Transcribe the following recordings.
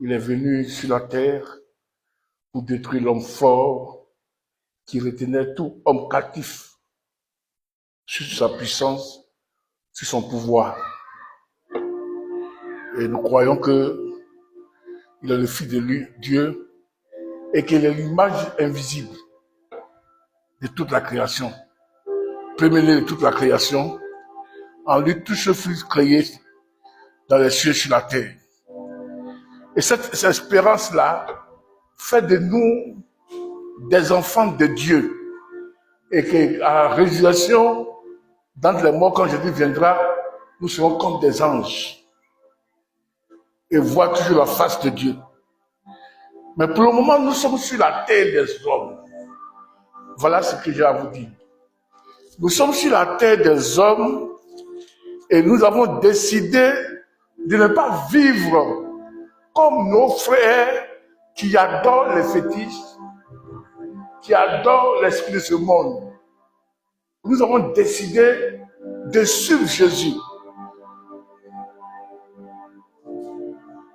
Il est venu sur la terre pour détruire l'homme fort qui retenait tout homme captif sur sa puissance, sur son pouvoir. Et nous croyons qu'il est le Fils de Dieu et qu'il est l'image invisible de toute la création. Premier-né de toute la création, en lui tout ce fut créé dans les cieux sur la terre. Et cette espérance-là fait de nous des enfants de Dieu. Et qu'à la résurrection, dans les morts, quand Jésus viendra, nous serons comme des anges. Et voir toujours la face de Dieu. Mais pour le moment, nous sommes sur la terre des hommes. Voilà ce que j'ai à vous dire. Nous sommes sur la terre des hommes et nous avons décidé de ne pas vivre comme nos frères qui adorent les fétiches, qui adorent l'esprit de ce monde. Nous avons décidé de suivre Jésus.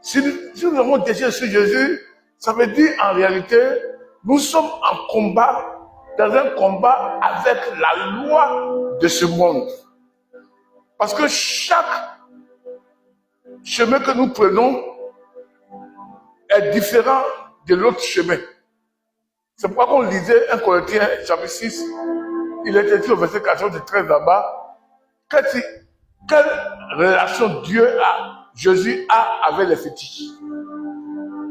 Si nous avons décidé de suivre Jésus, ça veut dire en réalité, nous sommes en combat, dans un combat avec la loi de ce monde. Parce que chaque chemin que nous prenons est différent de l'autre chemin. C'est pourquoi quand on lisait 1 Corinthiens chapitre 6, il est écrit au verset 14 et 13 là-bas, quelle relation Jésus a avec les fétiches?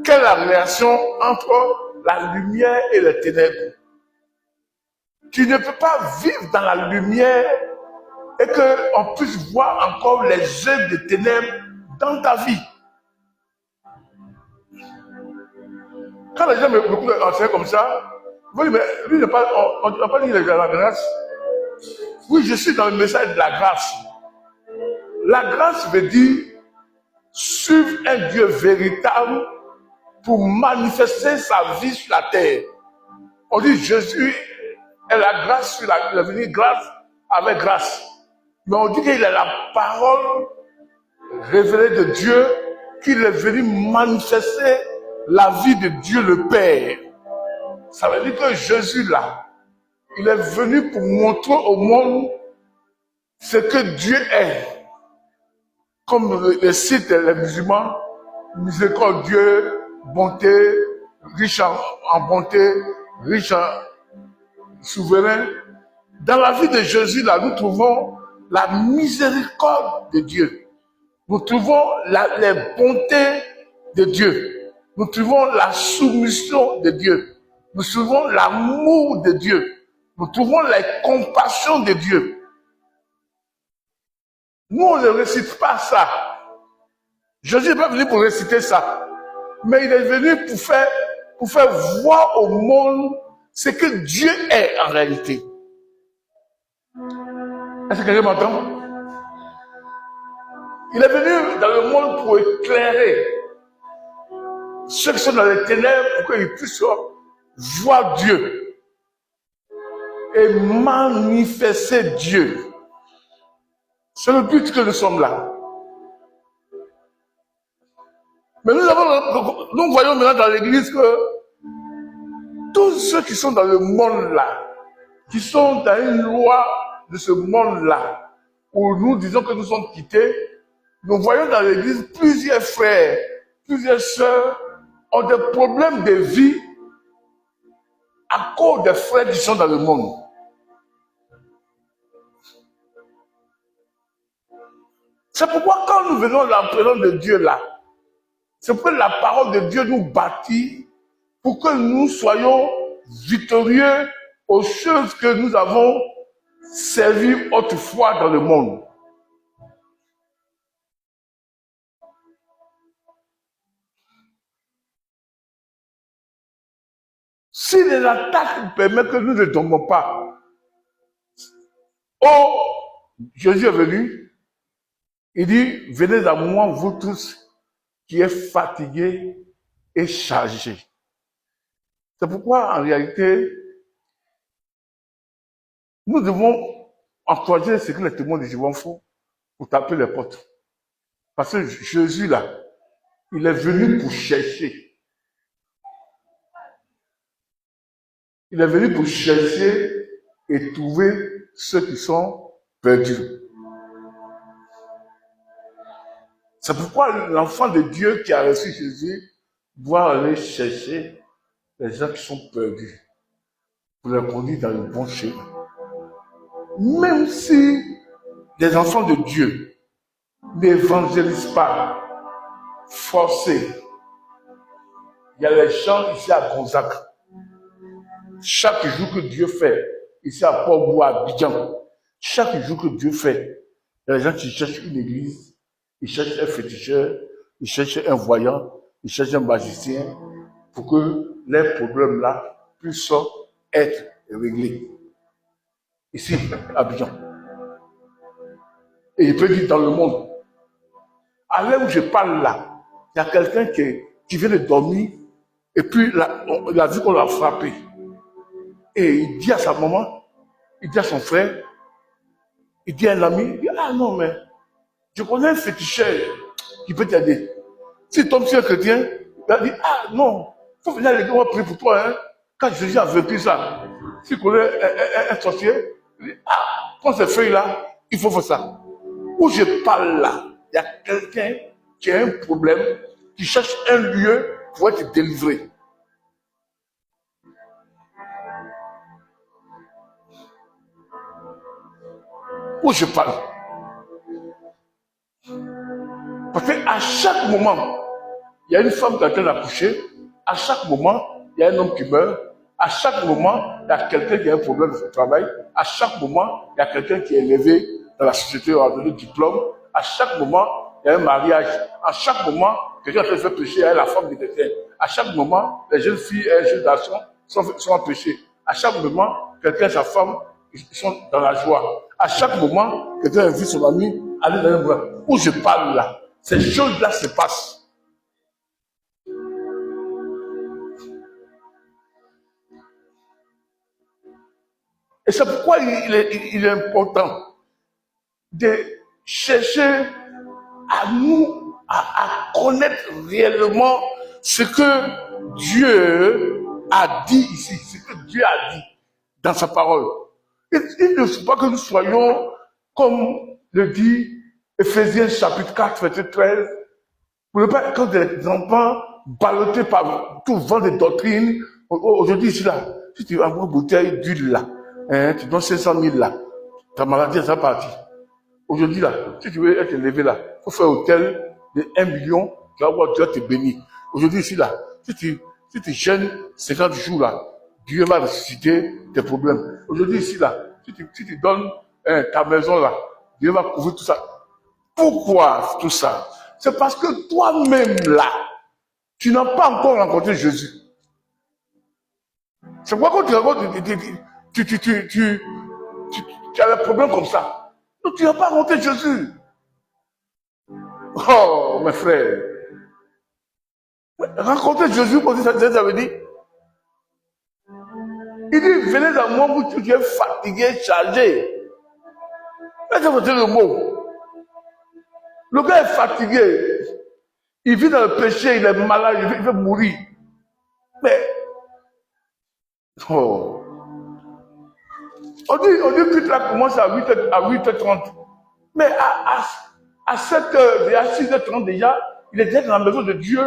Quelle est la relation entre la lumière et les ténèbres? Tu ne peux pas vivre dans la lumière et qu'on puisse voir encore les œuvres de ténèbres dans ta vie. Quand les gens me enseignent comme ça, vous dites, mais lui, on n'a pas dit la grâce. Oui, je suis dans le message de la grâce. La grâce veut dire suivre un Dieu véritable pour manifester sa vie sur la terre. On dit Jésus est la grâce sur la terre. Il est venu grâce avec grâce. Mais on dit qu'il est la parole révélée de Dieu, qu'il est venu manifester la vie de Dieu le Père. Ça veut dire que Jésus là, il est venu pour montrer au monde ce que Dieu est. Comme le citent les musulmans, miséricordieux, bonté, riche en bonté, riche en souverain. Dans la vie de Jésus là, nous trouvons la miséricorde de Dieu. Nous trouvons les bontés de Dieu. Nous trouvons la soumission de Dieu. Nous trouvons l'amour de Dieu. Nous trouvons la compassion de Dieu. Nous, on ne récite pas ça. Jésus n'est pas venu pour réciter ça. Mais il est venu pour faire voir au monde ce que Dieu est en réalité. Est-ce que quelqu'un m'entend? Il est venu dans le monde pour éclairer ceux qui sont dans les ténèbres pour qu'ils puissent voir Dieu et manifester Dieu. C'est le but que nous sommes là. Mais nous voyons maintenant dans l'église que tous ceux qui sont dans le monde là, qui sont dans une loi de ce monde là, où nous disons que nous sommes quittés, nous voyons dans l'église plusieurs frères, plusieurs sœurs ont des problèmes de vie à cause des frères qui sont dans le monde. C'est pourquoi quand nous venons dans la présence de Dieu là, c'est pour que la parole de Dieu nous bâtit, pour que nous soyons victorieux aux choses que nous avons servies autrefois dans le monde. Si les attaques permettent que nous ne tombons pas, Jésus est venu, il dit, venez à moi, vous tous qui êtes fatigués et chargés. C'est pourquoi, en réalité, nous devons encourager ce que les témoins de Jéhovah font pour taper les portes. Parce que Jésus, là, Il est venu pour chercher. Il est venu pour chercher et trouver ceux qui sont perdus. C'est pourquoi l'enfant de Dieu qui a reçu Jésus doit aller chercher les gens qui sont perdus pour les conduire dans le bon chemin. Même si les enfants de Dieu n'évangélisent pas, forcés, il y a les gens ici à Gonzague. Chaque jour que Dieu fait, ici à Port-Boueux, à Abidjan, chaque jour que Dieu fait, il y a des gens qui cherchent une église, ils cherchent un féticheur, ils cherchent un voyant, ils cherchent un magicien pour que les problèmes là puissent être réglés. Ici, à Abidjan. Et il peut dire dans le monde. À l'heure où je parle là, il y a quelqu'un qui vient de dormir et puis il a vu qu'on l'a frappé. Et il dit à sa maman, il dit à son frère, il dit à un ami, il dit, ah non, mais je connais un féticheur qui peut t'aider. Si tombe sur un chrétien, il va dire, ah non, il faut venir à l'église, on va prier pour toi. Hein. Quand Jésus a vécu ça, s'il connaît un sorcier, il dit, ah, prends ces feuilles-là, il faut faire ça. Où je parle là, il y a quelqu'un qui a un problème, qui cherche un lieu pour être délivré. Où je parle. Parce qu'à chaque moment, il y a une femme qui est en train d'accoucher, à chaque moment, il y a un homme qui meurt, à chaque moment, il y a quelqu'un qui a un problème de travail, à chaque moment, il y a quelqu'un qui est élevé dans la société, on a donné le diplôme, à chaque moment, il y a un mariage, à chaque moment, quelqu'un qui fait péché, il y a la femme de quelqu'un, à chaque moment, les jeunes filles et les jeunes garçons sont en péché, à chaque moment, quelqu'un et sa femme, ils sont dans la joie. À chaque moment, quelqu'un invite son ami à aller dans un endroit. Où je parle là, ces choses-là se passent. Et c'est pourquoi il est important de chercher à connaître réellement ce que Dieu a dit ici, ce que Dieu a dit dans sa parole. Il ne faut pas que nous soyons, comme le dit Ephésiens chapitre 4, verset 13, pour ne pas être des enfants ballottés par tout vent de doctrine. Aujourd'hui, ici, là, si tu as une bouteille d'huile là, hein, tu donnes 500 000 là, ta maladie, ça parti. Aujourd'hui, là, si tu veux être élevé là, il faut faire un hôtel de 1 million, tu vas voir, Dieu te bénit. Aujourd'hui, ici, là, si tu jeûnes 50 jours là, Dieu va ressusciter tes problèmes. Aujourd'hui, ici, là, si tu donnes ta maison là, Dieu va couvrir tout ça. Pourquoi tout ça? C'est parce que toi-même là, tu n'as pas encore rencontré Jésus. C'est pourquoi quand tu rencontres, tu as des problèmes comme ça. Donc tu n'as pas rencontré Jésus. Oh, mes frères. Rencontrer Jésus, ça veut dire. Il dit, venez à moi, vous qui êtes fatigué, chargé. Laissez vous dire le mot. Le gars est fatigué. Il vit dans le péché, il est malade, il veut mourir. Mais, oh. On dit que là commence à 8h30. Mais à 7h, à 6h30 déjà, il est déjà dans la maison de Dieu.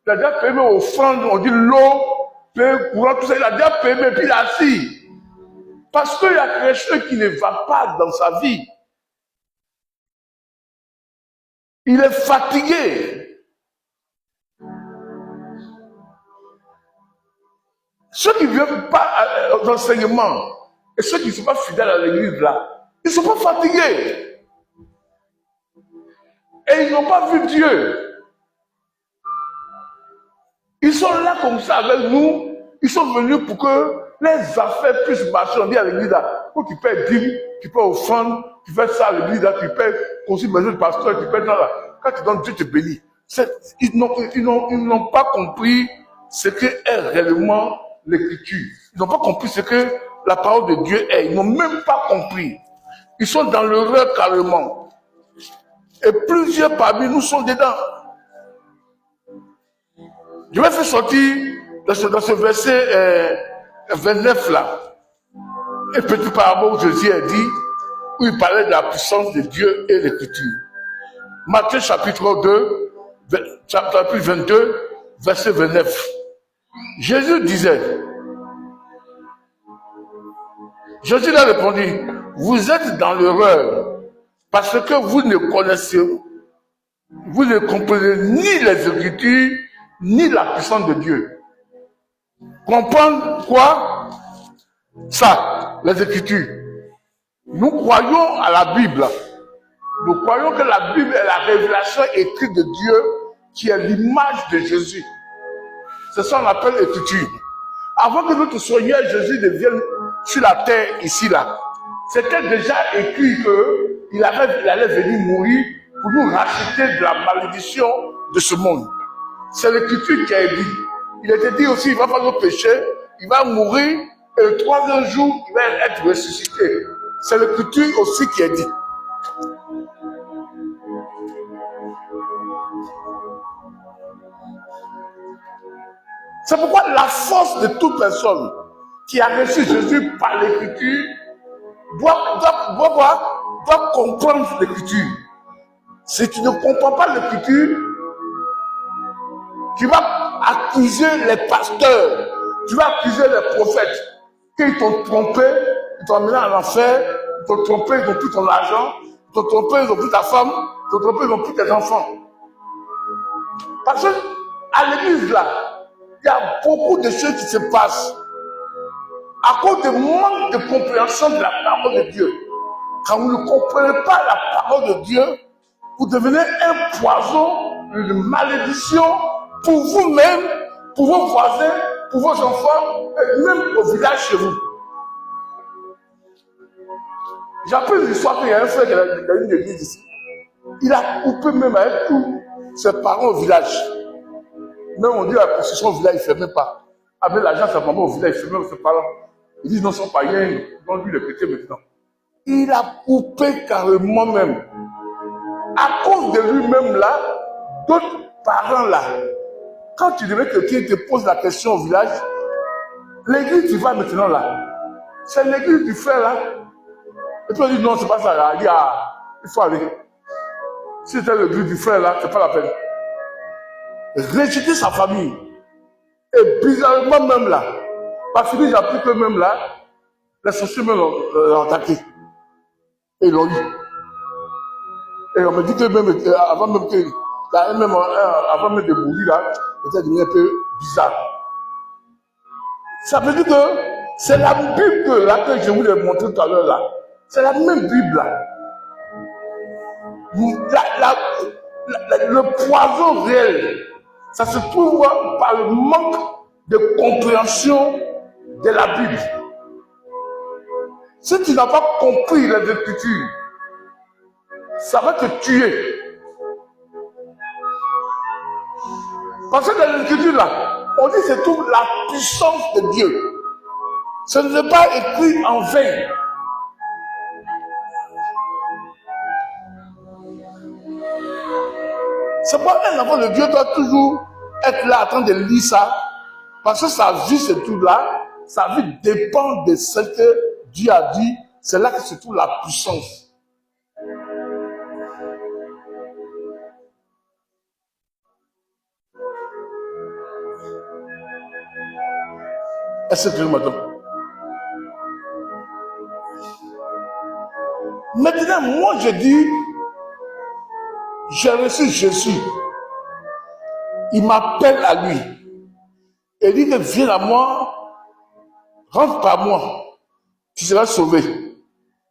Il a déjà payé mes offrandes, on dit l'eau, le courant, tout ça, il a déjà payé, puis il est assis. Parce qu'il y a quelque chose qui ne va pas dans sa vie. Il est fatigué. Ceux qui ne viennent pas aux enseignements et ceux qui ne sont pas fidèles à l'église là, ils ne sont pas fatigués. Et ils n'ont pas vu Dieu. Ils sont là comme ça avec nous. Ils sont venus pour que les affaires puissent marcher. On dit à l'église là, quand tu paies dîme, tu paies offrande, tu fais ça à l'église là, tu paies construire maison de pasteur, tu paies dans là. Quand tu donnes, Dieu te bénit. Ils n'ont pas compris ce qu'est réellement l'écriture. Ils n'ont pas compris ce que la parole de Dieu est. Ils n'ont même pas compris. Ils sont dans l'erreur carrément. Et plusieurs parmi nous sont dedans. Je vais faire sortir dans ce verset 29 là, un petit parabole où Jésus a dit, où il parlait de la puissance de Dieu et l'écriture. Matthieu chapitre 2, chapitre 22, verset 29. Jésus disait, Jésus leur répondit, vous êtes dans l'erreur parce que vous ne comprenez ni les Écritures, ni la puissance de Dieu. Comprendre quoi? Ça, les Écritures. Nous croyons à la Bible. Nous croyons que la Bible est la révélation écrite de Dieu qui est l'image de Jésus. C'est ça qu'on appelle l'écriture. Avant que notre Seigneur Jésus ne vienne sur la terre ici là, c'était déjà écrit qu'il allait venir mourir pour nous racheter de la malédiction de ce monde. C'est l'écriture qui a dit. Il était dit aussi, il va faire nos péchés, il va mourir et le troisième jour, il va être ressuscité. C'est l'écriture aussi qui a dit. C'est pourquoi la force de toute personne qui a reçu Jésus par l'écriture doit comprendre l'écriture. Si tu ne comprends pas l'écriture, tu vas accuser les pasteurs, tu vas accuser les prophètes qu'ils t'ont trompé, ils t'ont amené en enfer, ils t'ont trompé, ils n'ont plus ton argent, ils t'ont trompé, ils n'ont plus ta femme, ils t'ont trompé, ils n'ont plus tes enfants. Parce que à l'église là, il y a beaucoup de choses qui se passent à cause du manque de compréhension de la parole de Dieu. Quand vous ne comprenez pas la parole de Dieu, vous devenez un poison, une malédiction pour vous-même, pour vos voisins, pour vos enfants, et même au village chez vous. J'ai appris une histoire qu'il y a un frère qui a une église ici. Il a coupé même avec tous ses parents au village. Même on dit la construction au village, il ne fait même pas. Avec l'argent, sa maman au village, il ne fait même ses parents. Ils disent non, ils ne sont pas rien, donc lui, il est pété maintenant. Il a coupé carrément même. À cause de lui-même là, d'autres parents là, quand tu devais quelqu'un te pose la question au village, l'église tu vas maintenant là, c'est l'église du frère là. Et puis on dit non, c'est pas ça là. Il dit il faut aller. Si c'était l'église du frère là, c'est pas la peine. Rejeter sa famille. Et bizarrement même là, parce que j'ai appris que même là, les sorciers l'ont attaqué. Et ils l'ont eu. Et on me dit que même avant même que avant même de mourir là, c'était devenu un peu bizarre. Ça veut dire que c'est la Bible là que je vous ai montré tout à l'heure là. C'est la même Bible là. Le poison réel, ça se trouve par le manque de compréhension de la Bible. Si tu n'as pas compris les Écritures, ça va te tuer. Parce que dans l'Écriture là, on dit que c'est tout la puissance de Dieu. Ce n'est pas écrit en vain. C'est pas un enfant de Dieu doit toujours être là en train de lire ça. Parce que sa vie, c'est tout là. Sa vie dépend de ce que Dieu a dit. C'est là que se trouve la puissance. Est-ce que tu m'entends? Maintenant, moi je dis, j'ai reçu Jésus. Il m'appelle à lui. Et il dit que viens à moi, rentre par moi, tu seras sauvé.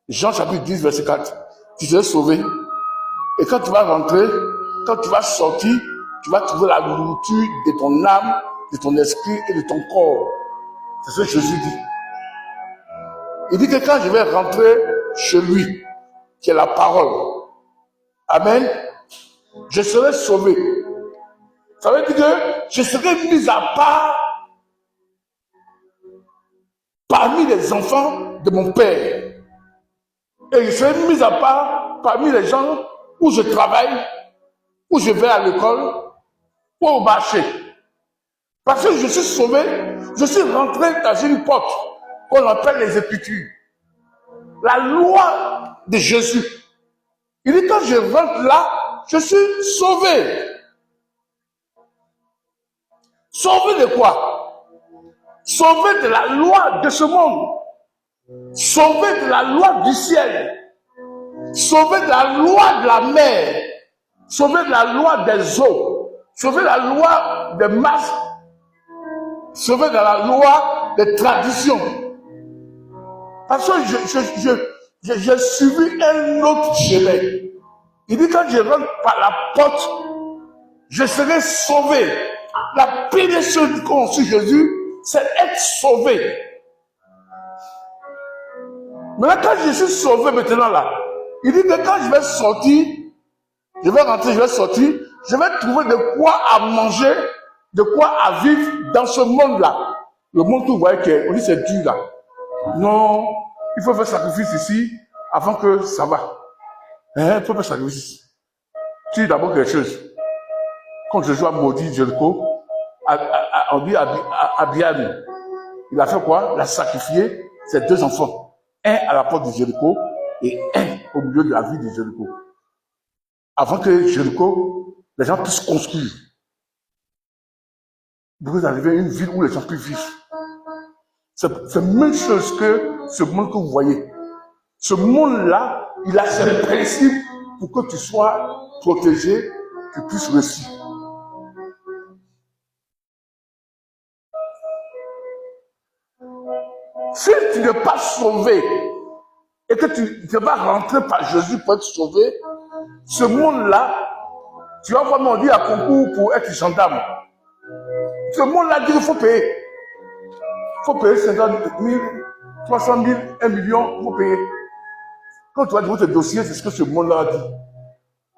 Jean chapitre 10, verset 4. Tu seras sauvé. Et quand tu vas rentrer, quand tu vas sortir, tu vas trouver la nourriture de ton âme, de ton esprit et de ton corps. C'est ce que Jésus dit. Il dit que quand je vais rentrer chez lui, qui est la parole, amen, je serai sauvé. Ça veut dire que je serai mis à part parmi les enfants de mon Père. Et je serai mis à part parmi les gens où je travaille, où je vais à l'école, ou au marché. Parce que je suis sauvé, je suis rentré dans une porte qu'on appelle les Écritures. La loi de Jésus. Il dit quand je rentre là, je suis sauvé. Sauvé de quoi? Sauvé de la loi de ce monde. Sauvé de la loi du ciel. Sauvé de la loi de la mer. Sauvé de la loi des eaux. Sauvé de la loi des masses. Sauvé de la loi des traditions. Parce que j'ai suivi un autre chemin. Il dit quand je rentre par la porte, je serai sauvé. La pire chose qu'on suit Jésus, c'est être sauvé. Maintenant, quand je suis sauvé maintenant là, il dit que quand je vais sortir, je vais rentrer, je vais sortir, je vais trouver de quoi à manger, de quoi à vivre dans ce monde-là. Le monde que vous voyez qu'on dit c'est dur là. Non, il faut faire sacrifice ici avant que ça va. Il faut faire sacrifice ici. Tu dis d'abord quelque chose. Quand Jésus a maudit Jéricho, on dit à Bian, il a fait quoi? Il a sacrifié ses deux enfants. Un à la porte de Jéricho et un au milieu de la ville de Jéricho. Avant que Jéricho, les gens puissent construire. Vous arrivez à une ville où les gens puissent vivre. C'est la même chose que ce monde que vous voyez. Ce monde-là, il a ses principes pour que tu sois protégé, que tu puisses réussir. Si tu n'es pas sauvé et que tu vas rentrer par Jésus pour être sauvé, ce monde-là, tu vas vraiment dire à concours pour être gendarme. Ce monde-là dit qu'il faut payer. Il faut payer 50 000, 300 000, 1 million, il faut payer. Quand tu vas dire tes dossiers, c'est ce que ce monde-là a dit.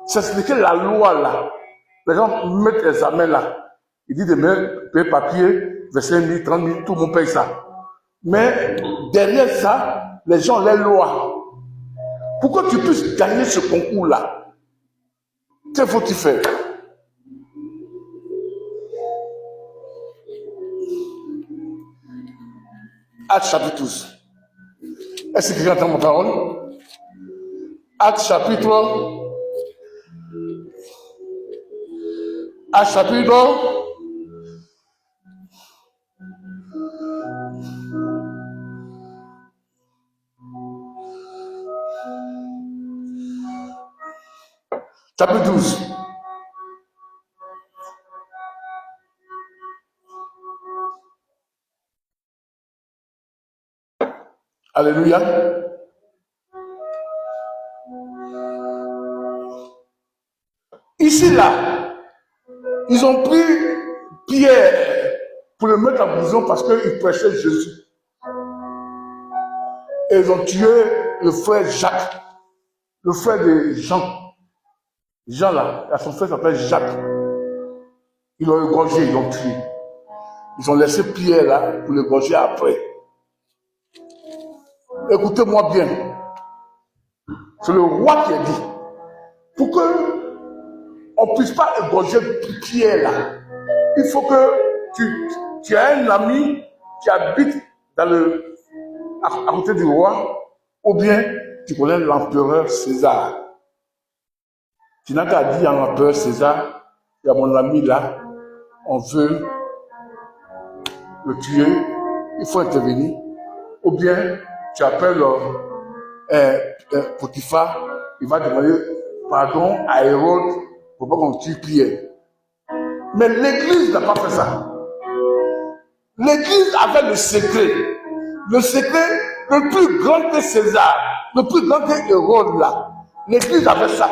C'est ce que la loi là. Les gens mettent l'examen là. Ils disent demain, payer papier, 25 000, 30 000, tout le monde paye ça. Mais derrière ça, les gens ont les lois. Pour que tu puisses gagner ce concours-là, que faut-il faire? Actes chapitre 12. Est-ce que quelqu'un entend ma parole? Actes chapitre 12. Alléluia. Ici, là, ils ont pris Pierre pour le mettre en prison parce qu'il prêchait Jésus. Et ils ont tué le frère Jacques, le frère de Jean. Jean, là, son frère s'appelle Jacques. Ils l'ont égorgé, ils l'ont tué. Ils ont laissé Pierre là pour l'égorger après. Écoutez-moi bien. C'est le roi qui a dit. Pour que on ne puisse pas égorger Pierre là, il faut que tu aies un ami qui habite à côté du roi, ou bien tu connais l'empereur César. Tu n'as qu'à dire à l'empereur César, il y a mon ami là, on veut le tuer, il faut intervenir. Ou bien tu appelles Potiphar, il va demander pardon à Hérode pour pas qu'on tue Pierre. Mais l'église n'a pas fait ça. L'église avait le secret. Le secret le plus grand que César, le plus grand que Hérode là. L'église avait ça.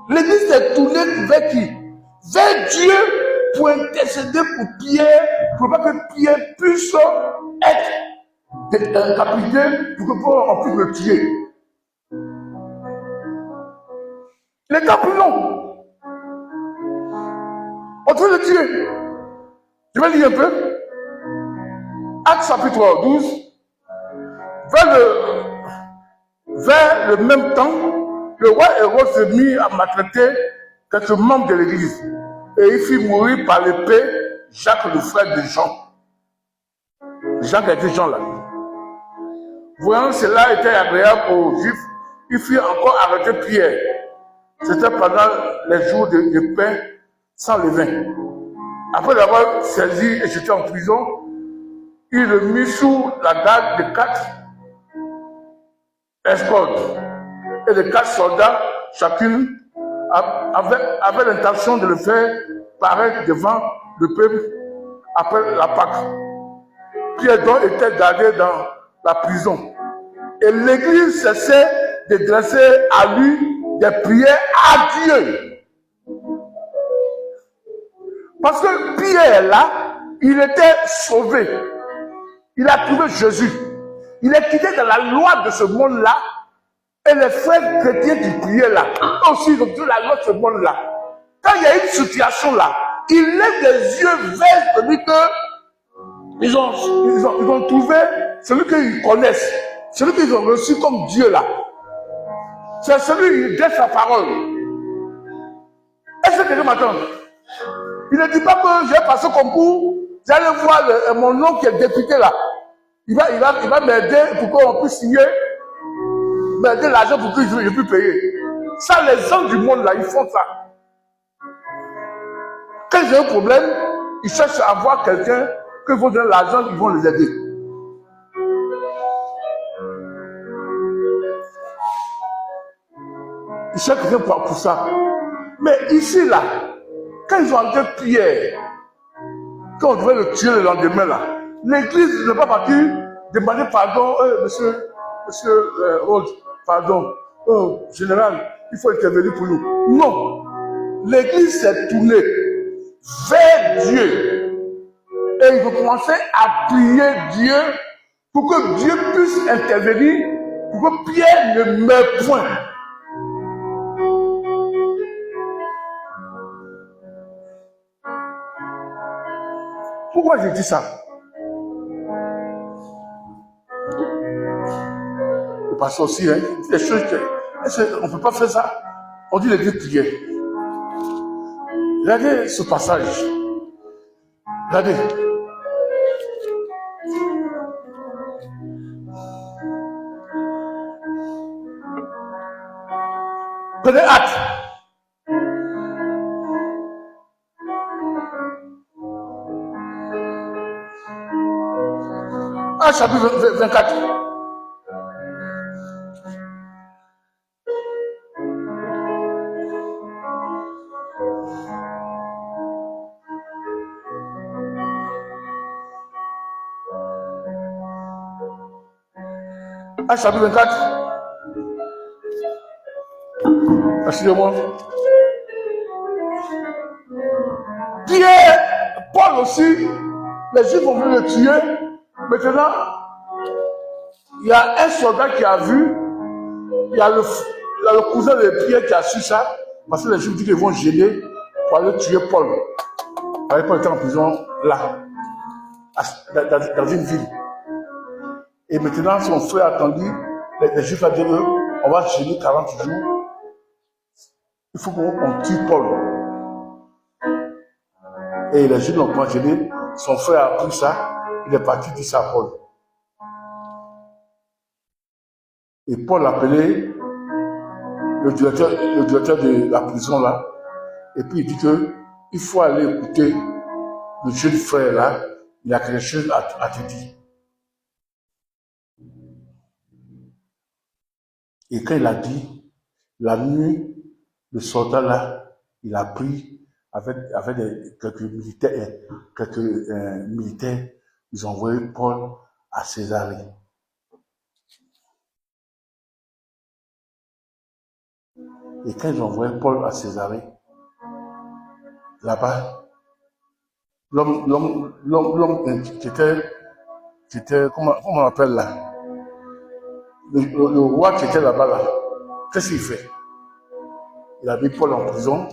L'église s'est tournée vers qui? Vers Dieu pour intercéder pour Pierre, pour pas que Pierre puisse être décapité, pour qu'on puisse le tuer. Les temps plus longs. On peut le tuer. Je vais lire un peu. Actes chapitre 12. Vers le même temps, le roi Hérode s'est mis à maltraiter quelques membres de l'église. et il fit mourir par l'épée Jacques, le frère de Jean. Jacques était Jean là. Voyant cela était agréable aux Juifs, il fit encore arrêter Pierre. C'était pendant les jours de pain sans levain. Après l'avoir saisi et jeté en prison, il le mit sous la garde de 4 escortes et de 4 soldats chacune avait l'intention de le faire paraître devant le peuple après la Pâque. Pierre donc était gardé dans la prison. Et l'église cessait de dresser à lui des prières à Dieu. Parce que Pierre là, il était sauvé. Il a trouvé Jésus. Il est quitté dans la loi de ce monde-là. Et les frères chrétiens qui priaient là, aussi ils ont trouvé la loi de ce monde-là. Quand il y a une situation là, ils lèvent les yeux vers celui que ils ont trouvé, celui qu'ils connaissent, celui qu'ils ont reçu comme Dieu là. C'est celui qui dit sa parole. Est-ce que quelqu'un m'attend? Il ne dit pas que j'ai passé au concours, j'allais voir mon nom qui est député là. Il va m'aider pour qu'on puisse signer, m'aider l'argent pour que je puisse payer. Ça, les gens du monde là, ils font ça. Quand j'ai un problème, ils cherchent à voir quelqu'un qui va donner l'argent, ils vont les aider. Ils cherchent quelqu'un pour ça. Mais ici là, quand ils ont enlevé Pierre, quand on devait le tuer le lendemain là, l'église n'est pas partie demander pardon, monsieur Rhodes, pardon, général, il faut intervenir pour nous. Non, l'église s'est tournée vers Dieu et il faut commencer à prier Dieu pour que Dieu puisse intervenir, pour que Pierre ne meure point. Pourquoi je dis ça? Parce que aussi, hein, des choses on ne peut pas faire ça. On dit les deux prières. Regardez ce passage. Regardez. Prenez hâte. Chapitre 24. Chapitre 24. Excusez-moi. Pierre, Paul aussi, les Juifs ont voulu le tuer. Maintenant, il y a un soldat qui a vu, il y a le cousin de Pierre qui a su ça, parce que les Juifs disent qu'ils vont gêner pour aller tuer Paul. Paul était en prison là, dans une ville. Et maintenant, son frère a attendu, les Juifs ont dit, on va gêner 40 jours, il faut qu'on tue Paul. Et les Juifs n'ont pas gêné, son frère a pris ça, il est parti dire ça à Paul. Et Paul a appelé le directeur de la prison là, et puis il dit que il faut aller écouter le jeune frère là, il a quelque chose à te dire. Et quand il a dit, la nuit, le soldat là, il a pris avec quelques militaires, ils ont envoyé Paul à Césarée. Et quand ils ont envoyé Paul à Césarée, là-bas, l'homme qui était, comment on appelle là, le roi qui était là-bas là, qu'est-ce qu'il fait? Il a mis Paul en prison,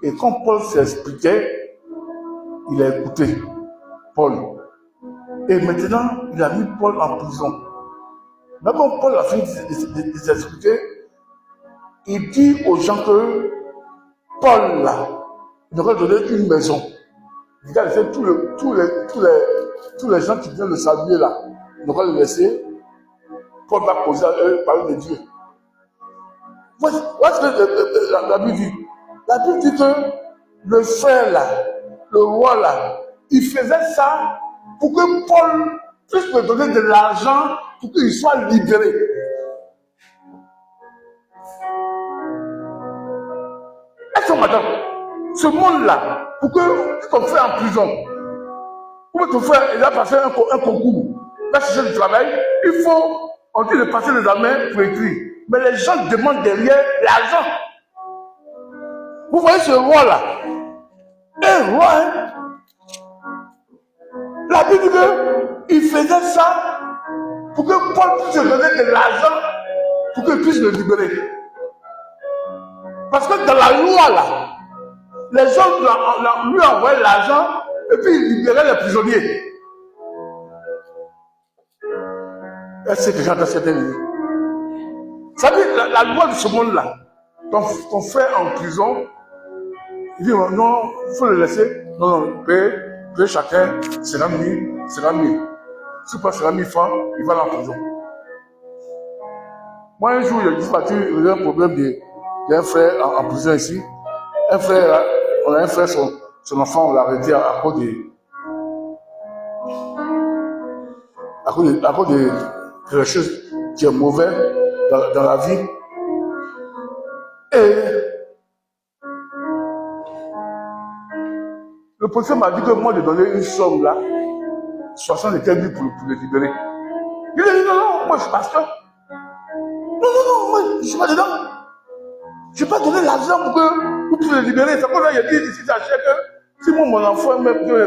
et quand Paul s'expliquait, il a écouté Paul. Et maintenant, il a mis Paul en prison. Mais quand Paul a fini de s'expliquer, il dit aux gens que Paul là, il devrait donner une maison. Il a laissé tous les gens qui viennent le saluer là. Il devrait le laisser. Paul va poser à eux, parler de Dieu. Voici ce que la Bible dit. La Bible dit que le frère là, le roi là, il faisait ça pour que Paul puisse me donner de l'argent pour qu'il soit libéré. Est-ce que madame, ce monde-là, pour que ton frère en prison, pour que ton frère il a passé un concours, il va chercher du travail, il faut, on dit de passer les examens pour écrire. Mais les gens demandent derrière l'argent. Vous voyez ce roi-là, un roi, hein? La Bible dit qu'il faisait ça pour que Paul puisse donner de l'argent pour qu'il puisse le libérer. Parce que dans la loi, là, les gens lui envoyaient l'argent et puis ils libéraient les prisonniers. Est-ce que j'entends certaines lignes? Ça veut dire la loi de ce monde-là, ton frère en prison, il dit non, il faut le laisser. Non, paye chacun, sera mis. Si pas sera 1000 francs, il va en prison. Moi, un jour, il y a un problème d'un frère en prison ici. Un frère, on a un frère, son enfant, on l'a arrêté à cause de quelque chose qui est mauvais dans la vie. Et le policier m'a dit que moi de donner une somme là, 60 et quelques mille pour le libérer. Il a dit non, moi je suis pasteur. Non, moi je ne suis pas dedans. Je n'ai pas donné l'argent pour que vous puissiez le libérer. C'est pour ça qu'il a dit ici, sachez que si moi, mon enfant, même, tu vas à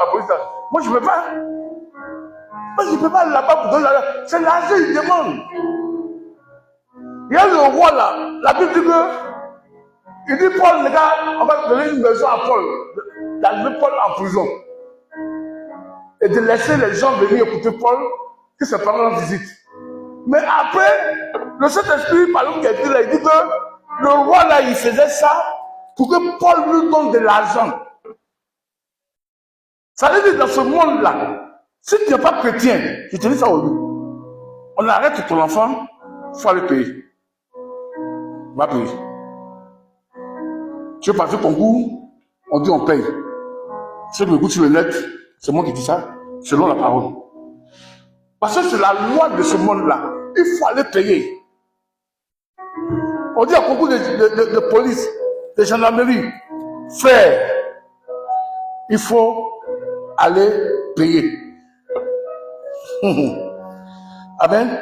la police, moi je ne peux pas. Moi je ne peux pas là-bas pour donner l'argent. C'est l'argent qu'il demande. Il y a le roi là, la Bible dit que, il dit Paul, les gars, on va donner une maison à Paul, d'enlever Paul en prison. Et de laisser les gens venir écouter Paul, que ses parents visitent. Mais après, le Saint-Esprit, par exemple, quelqu'un là, il dit que le roi là, il faisait ça pour que Paul lui donne de l'argent. Ça veut dire dans ce monde-là, si tu n'es pas chrétien, je te dis ça au lieu. On arrête ton enfant, il faut aller payer. Va payer. Tu veux passer ton concours, on dit on paye. Ceux qui m'écoutent sur le net, c'est moi qui dis ça, selon la parole. Parce que c'est la loi de ce monde-là. Il faut aller payer. On dit à concours de police, de gendarmerie, frère, il faut aller payer. Amen.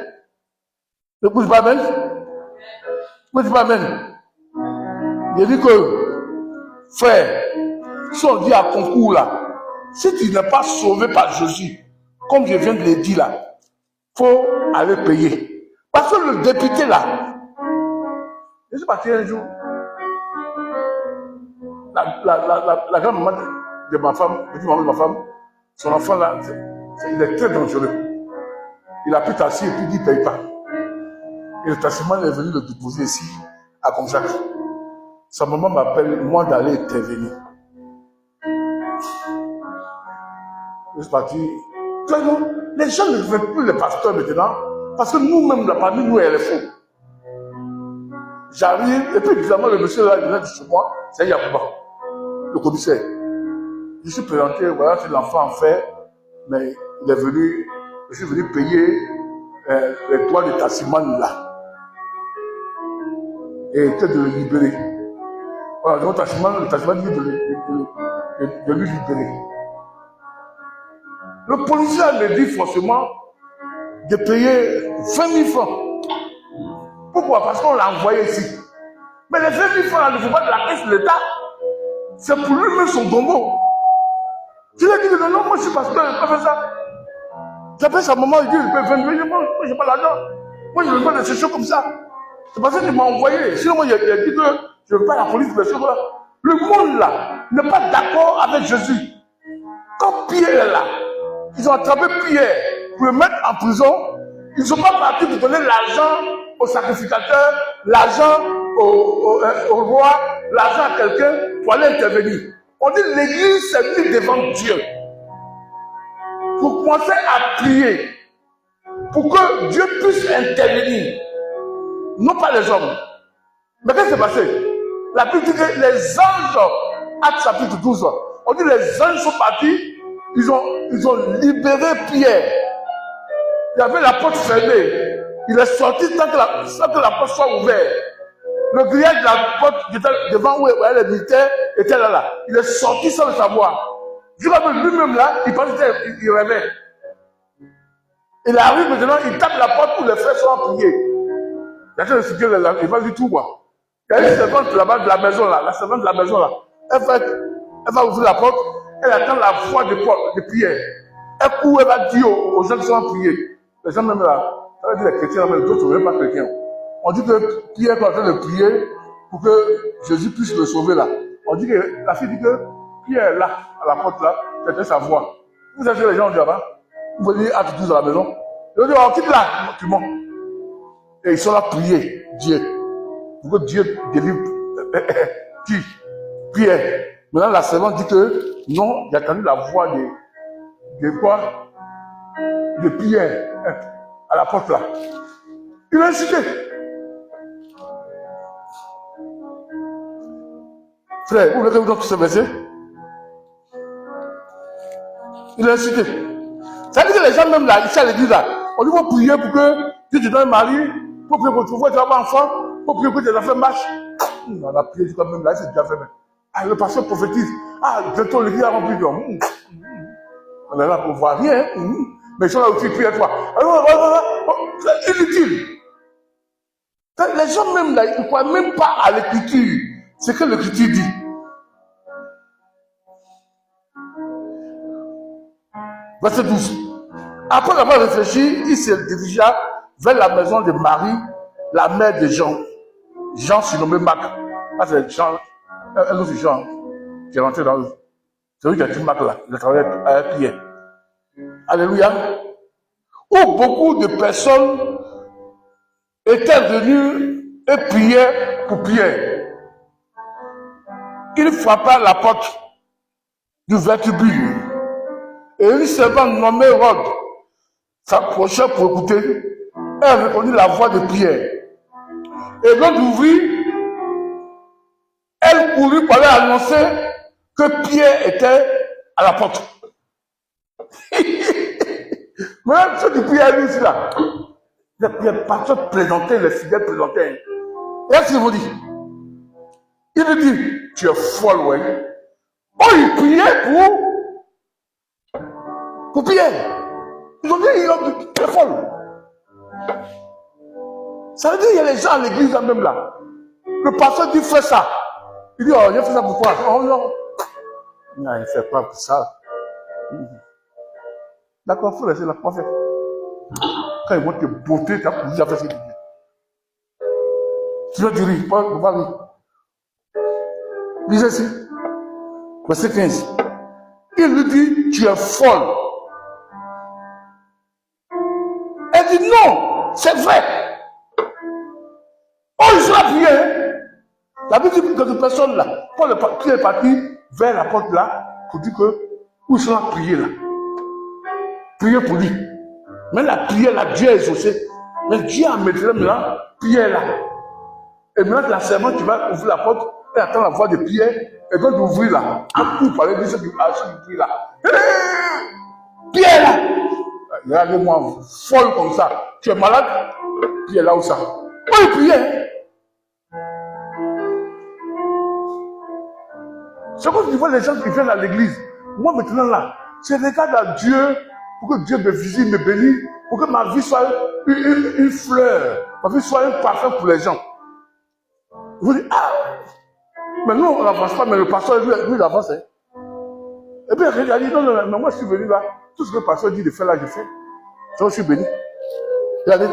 Ne bouge pas, amen. Ne bouge pas, amen. Il dit que, frère, si on dit à concours là, si tu n'es pas sauvé par Jésus, comme je viens de le dire là, il faut aller payer. Parce que le député là, je suis parti un jour, la grand-maman de ma femme, petite maman de ma femme, son enfant là, il est très dangereux. Il a pris taxi et puis il ne paye pas. Et le taximan est venu le déposer ici, à Conjac. Sa maman m'appelle, moi, d'aller intervenir. Je suis parti. Les gens ne veulent plus les pasteurs maintenant, parce que nous-mêmes, la famille, nous, elle est faux. J'arrive, et puis évidemment, le monsieur là, il vient de chez moi, c'est Yacouba, le commissaire. Je suis présenté, voilà, c'est l'enfant en fait, mais il est venu, je suis venu payer les droits de taximan là. Et que de le libérer. Voilà, le taximan dit de lui libérer. Le policier me dit forcément de payer 20 000 francs. Pourquoi? Parce qu'on l'a envoyé ici. Mais les 20 000 francs là, ne font pas de la caisse de l'État. C'est pour lui-même son gombo. Je lui ai dit que non, moi je suis pasteur, je ne peux pas faire ça. J'appelle sa maman, il dit, je peux faire 20 000, moi je n'ai pas l'argent. Moi je ne veux pas de ces choses comme ça. C'est parce qu'il m'a envoyé. Sinon moi il a dit que je ne veux pas la police, mais là. Le monde là n'est pas d'accord avec Jésus. Quand Pierre est là, ils ont attrapé Pierre pour le mettre en prison. Ils ne sont pas partis pour donner l'argent au sacrificateur, l'argent au roi, l'argent à quelqu'un pour aller intervenir. On dit l'église s'est mise devant Dieu pour commencer à prier, pour que Dieu puisse intervenir, non pas les hommes. Mais qu'est-ce qui s'est passé? La Bible dit que les anges, Actes chapitre 12, on dit les anges sont partis, ils ont libéré Pierre. Il y avait la porte fermée. Il est sorti sans que la porte soit ouverte. Le grillage de la porte qui était devant où les militaires étaient là. Il est sorti sans le savoir. Lui-même là, il pensait qu'il rêvait. Il arrive maintenant, il tape la porte où les frères sont à prier. Il a fait le il va du tout quoi. Il y a une servante là-bas de la maison là, la servante de la maison là. Elle va ouvrir la porte, elle attend la voix de prière. Elle court, elle va dire aux gens qui sont à prier. Les gens même là, ça veut dire les chrétiens, mais d'autres ne sont pas chrétiens. On dit que Pierre est en train de prier pour que Jésus puisse le sauver là. On dit que la fille dit que Pierre est là, à la porte là, c'était sa voix. Vous savez les gens disent avant, vous venez à tout à la maison. Ils vont dire, oh, quitte là, tu mens. Et ils sont là prier Dieu. Pour que Dieu délivre qui? Pierre. Maintenant la servante dit que non, il a entendu la voix de quoi? De Pierre à la porte là. Il a incité. Frère, vous voulez que vous donne ce verset? Il a incité. Ça veut dire que les gens même là, ici à l'église là, on dit faut prier pour que Dieu te donne un mari, pour prier pour trouver un enfant, pour prier pour que tes affaires marchent. On a prié quand même là, c'est déjà fait. Ah, le pasteur prophétise. Ah, bientôt l'église a rempli d'hommes. On est là pour voir rien. Mais ils sont là aussi prier à toi. C'est inutile. Les gens même là, ils ne croient même pas à l'écriture. C'est que l'écriture dit. Verset 12. Après avoir réfléchi, il se dirigea vers la maison de Marie, la mère de Jean. Jean surnommé Marc. Ah, c'est Jean, un autre Jean qui est rentré dans eux. C'est lui qui a dit Marc là. Il a travaillé avec Pierre. Alléluia. Où beaucoup de personnes étaient venues et priaient pour Pierre. Il frappa la porte du vestibule. Et une servante nommée Rhoda s'approcha pour écouter. Elle reconnut la voix de Pierre. Et l'autre ouvrit, elle courut pour aller annoncer que Pierre était à la porte. Même ceux qui priaient lui ici là, les pasteurs plaisantaient, les fidèles plaisantaient. Et qu'est-ce qu'ils vous dit? Il lui dit, tu es folle, ouais. Oh, il priait pour Pierre. Ils ont dit, tu es folle. Ça veut dire qu'il y a les gens à l'église même là. Le pasteur dit, fais ça. Il dit, oh, j'ai fait ça pour quoi? Oh non. Non, il ne fait pas pour ça. D'accord, il faut laisser la prophète. Quand ils vont te beauté, tu as déjà fait ce qu'il dit. Tu vas dire, pas rire. Lisez ici. Verset 15. Il lui dit, tu es folle. Elle dit, non, c'est vrai. Oh, ils sont appuyés. La Bible dit que cette personne là, qui est parti vers la porte là, pour dire que, où ils sont à prier là. Prier pour lui. Mais la prière là, Dieu est exaucé. Mais Dieu a maintenant prière là. Et maintenant la servante qui va ouvrir la porte, elle attend la voix de Pierre, et quand tu ouvrir là, un coup par les ceux qui prient là. Pierre là! Regardez-moi, folle comme ça. Tu es malade? Pierre là où ça? Oh, il priait. C'est comme tu vois les gens qui viennent à l'église. Moi maintenant là, je regarde à Dieu pour que Dieu me visite, me bénisse, pour que ma vie soit une fleur, ma vie soit un parfum pour les gens. Vous dites, ah, mais nous on n'avance pas, mais le pasteur lui il avance. Hein. Et puis il a dit, non, mais moi je suis venu là, tout ce que le pasteur dit de faire là, je fais. Donc je suis béni. Regardez,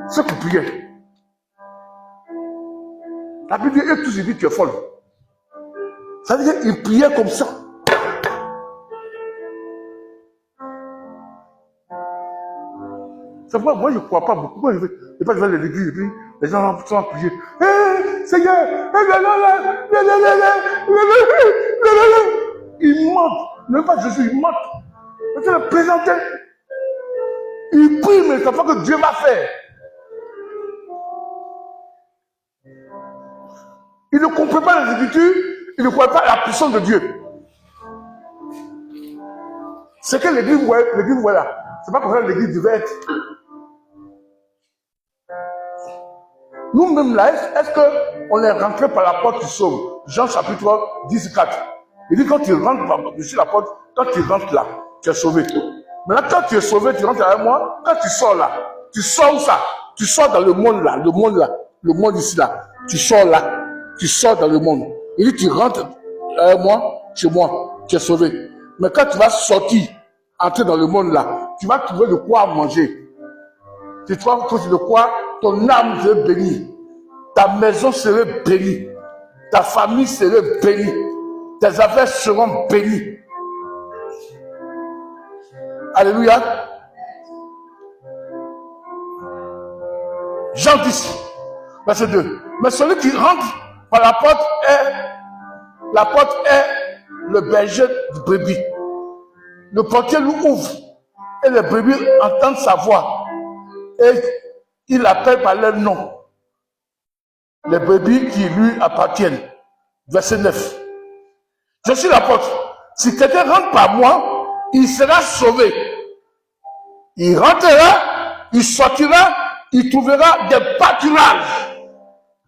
c'est pour prier. La Bible dit, et tous ils disent, tu es folle. Ça veut dire qu'il priait comme ça. C'est pourquoi moi je ne crois pas beaucoup. Moi, je vais à l'église et puis les gens sont à prier. Hé, Seigneur, Il mentent. Même pas Jésus, il mentent. C'est le présenter. Il prie, mais c'est pas que Dieu va faire. Il ne comprend pas les Écritures, il ne croit pas à la puissance de Dieu. C'est que l'église voit là. C'est pas comme ça que l'église devait être. Nous-mêmes là, est-ce qu'on est rentré par la porte du sauve? Jean chapitre 10, 4. Il dit quand tu rentres dessus la porte, quand tu rentres là, tu es sauvé. Maintenant, quand tu es sauvé, tu rentres avec moi. Quand tu sors là, tu sors où ça? Tu sors dans le monde là, le monde ici là. Tu sors là, tu sors dans le monde. Il dit tu rentres avec moi, chez moi, tu es sauvé. Mais quand tu vas sortir, entrer dans le monde là, tu vas trouver de quoi manger. Tu trouves de quoi ton âme serait bénie. Ta maison serait bénie. Ta famille serait bénie. Tes affaires seront bénies. Alléluia. Jean 10, verset 2. Mais celui qui rentre par la porte est le berger de brebis. Le portier lui ouvre et les brebis entendent sa voix. Et il appelle par leur nom. Les brebis qui lui appartiennent. Verset 9. Je suis la porte. Si quelqu'un rentre par moi, il sera sauvé. Il rentrera, il sortira, il trouvera des pâturages.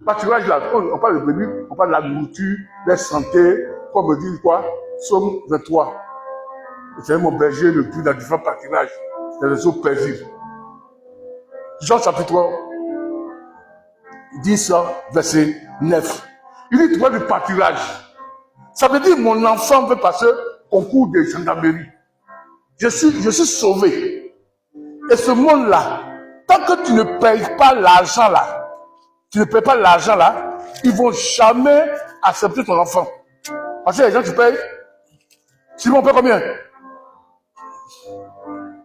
Pâturages là, on parle de brebis, on parle de la nourriture, de la santé, comme me dit quoi? Psaume 23. C'est mon berger le plus dans différents pâturages, dans les eaux paisibles. Jean chapitre 10, verset 9. Il dit, tu vois du pâturage. Ça veut dire, mon enfant veut passer au concours de gendarmerie. Je suis sauvé. Et ce monde-là, tant que tu ne payes pas l'argent là, ils ne vont jamais accepter ton enfant. Parce que les gens, tu payes. Sinon, on paye combien?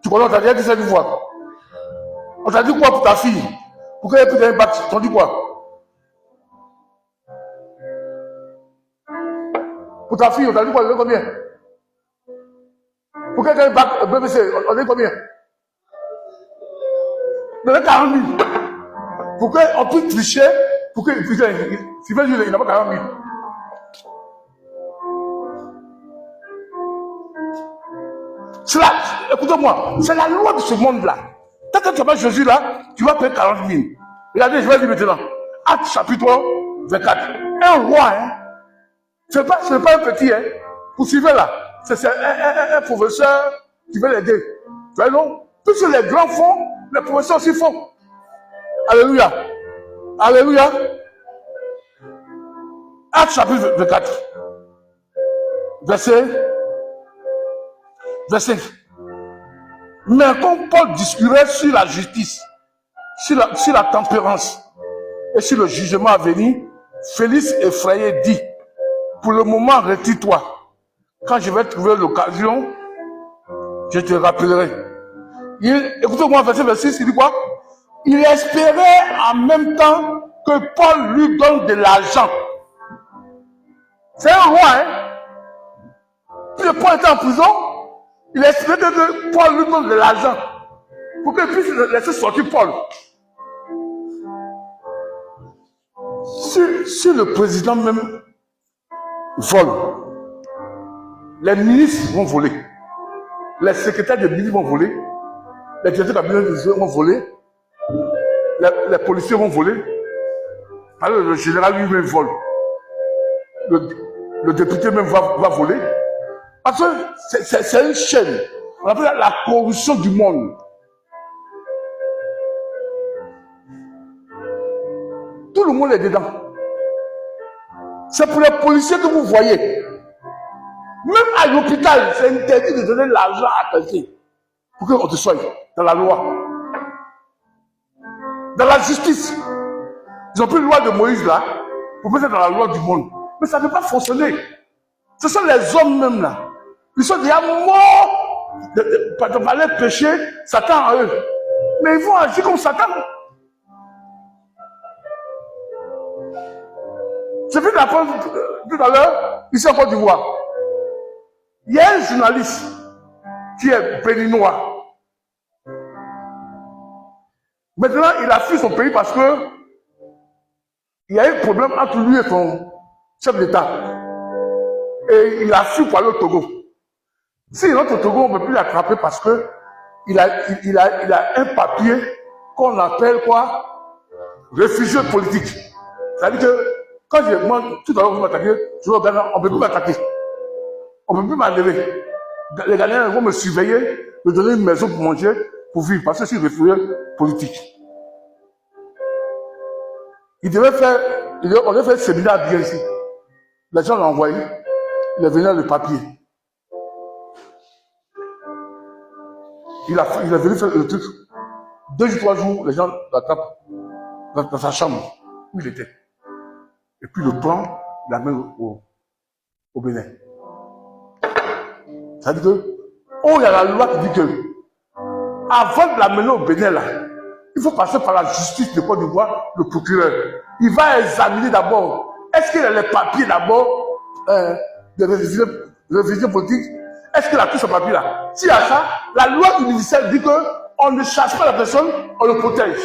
Tu connais, on t'a dit ça une fois. On t'a dit quoi pour ta fille? Pour qu'elle ait pu gagner un bac, on t'a dit quoi? Pour ta fille, on t'a dit quoi? On t'a dit combien? Pour qu'elle gagne un bac BBC, on t'a dit combien? On t'a dit 40 000. Pour qu'on puisse tricher, pour que il n'a pas 40 000. Cela, écoutez-moi, c'est la loi de ce monde-là. Tant que tu n'as pas Jésus là, tu vas payer 40 000. Regardez, je vais dire maintenant. Acte chapitre 24. Un roi, hein. Ce n'est pas un petit, hein. Vous suivez là. C'est un professeur qui veut l'aider. Tu vois, non? Tout ce que les grands font, les professeurs aussi font. Alléluia. Alléluia. Acte chapitre 24. Verset. Mais quand Paul discutait sur la justice, sur la tempérance et sur le jugement à venir, Félix effrayé dit, pour le moment, retire-toi. Quand je vais trouver l'occasion, je te rappellerai. Écoutez-moi, verset 6, il dit quoi? Il espérait en même temps que Paul lui donne de l'argent. C'est un roi, hein? Puis Paul était en prison, il espérait que Paul lui donne de l'argent pour qu'il puisse laisser sortir Paul. Si le président même vole, les ministres vont voler, les secrétaires de ministres vont voler, les directeurs de cabinet vont voler, les policiers vont voler, alors le général lui-même vole, le député même va voler. Parce que c'est une chaîne. On appelle la corruption du monde. Tout le monde est dedans. C'est pour les policiers que vous voyez. Même à l'hôpital, c'est interdit de donner l'argent à quelqu'un pour qu'on te soit dans la loi. Dans la justice. Ils ont pris la loi de Moïse là pour mettre dans la loi du monde. Mais ça ne peut pas fonctionner. Ce sont les hommes même là. Ils sont déjà morts de parler péché, Satan à eux. Mais ils vont agir comme Satan. J'ai vu la preuve tout à l'heure, ici en Côte d'Ivoire. Il y a un journaliste qui est béninois. Maintenant, il a fui son pays parce que il y a eu un problème entre lui et son chef d'État. Et il a fui pour aller au Togo. Si il rentre au Togo, on ne peut plus l'attraper parce que il a un papier qu'on appelle quoi? Réfugié politique. C'est-à-dire que quand moi, tout à l'heure, vous m'attaquez, je vais regarder, on ne peut plus m'attaquer. On ne peut plus m'enlever. Les Ghanéens vont me surveiller, me donner une maison pour manger, pour vivre, parce que je suis réfugié politique. On devait faire un séminaire bien ici. Les gens l'ont envoyé, il est venu avec le papier. Il est venu faire le truc. 2 ou 3 jours, les gens l'attrapent dans sa chambre où il était. Et puis le prend, il l'amène au Bénin. Ça veut dire que, il y a la loi qui dit que, avant de l'amener au Bénin, là, il faut passer par la justice de Côte d'Ivoire, le procureur. Il va examiner d'abord, est-ce qu'il a les papiers d'abord de révision politique? Est-ce qu'il a tout ce papier-là? S'il y a ça, la loi universelle dit qu'on ne chasse pas la personne, on le protège.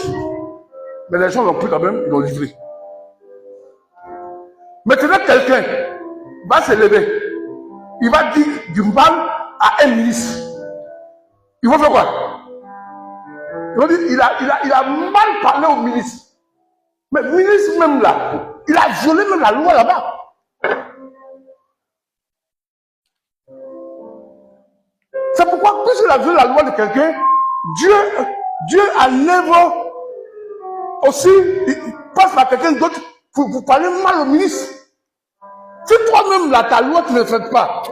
Mais les gens l'ont pris quand même, ils l'ont livré. Maintenant, quelqu'un va se lever. Il va dire du mal à un ministre. Il va faire quoi? Il va dire, il a mal parlé au ministre. Mais le ministre même là, il a violé même la loi là-bas. C'est pourquoi, puisqu'il a violé la loi de quelqu'un, Dieu enlève aussi, il passe par quelqu'un d'autre pour parler mal au ministre. Si toi-même là, ta loi, tu ne fais pas,